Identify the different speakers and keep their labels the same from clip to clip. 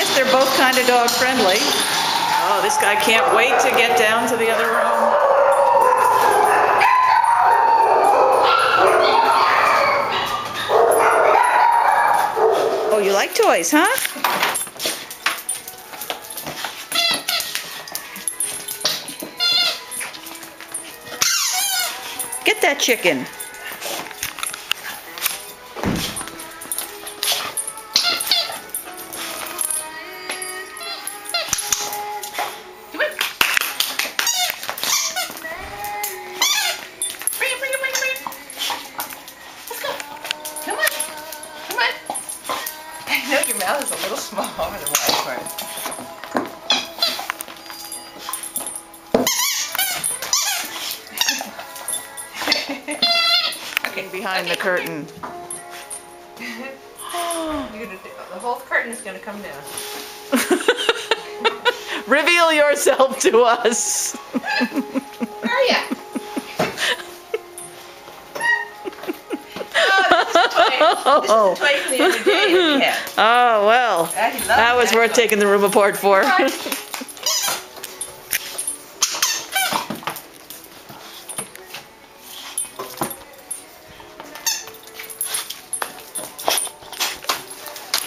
Speaker 1: guess they're both kind of dog friendly. Oh, this guy can't wait to get down to the other room. Oh, you like toys, huh? Get that chicken.
Speaker 2: Do it. Bring it, bring it, bring it, bring it. Let's go. Come on. Come on. I know your mouth is a little small for the wide part.
Speaker 1: Okay, behind the curtain.
Speaker 2: The whole curtain is going to come down.
Speaker 1: Reveal yourself to us.
Speaker 2: Where are you? Oh, this is the toy from the other day that we had.
Speaker 1: Oh, well. That was worth taking the room apart for.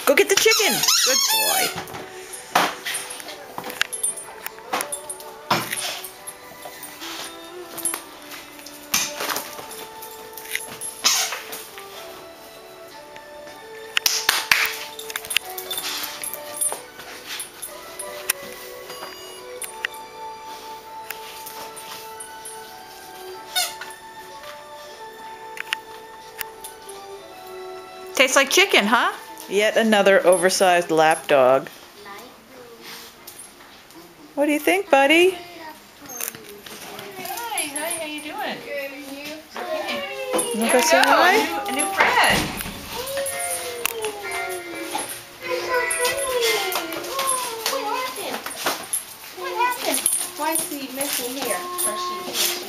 Speaker 1: Go get the chicken. Good boy. Tastes like chicken, huh? Yet another oversized lap dog. What do you think, buddy?
Speaker 2: Hi, how you doing?
Speaker 3: Good, and you?
Speaker 2: Okay.
Speaker 1: You wanna go say hi?
Speaker 2: A new friend.
Speaker 3: What happened? Why is he missing here? Or she?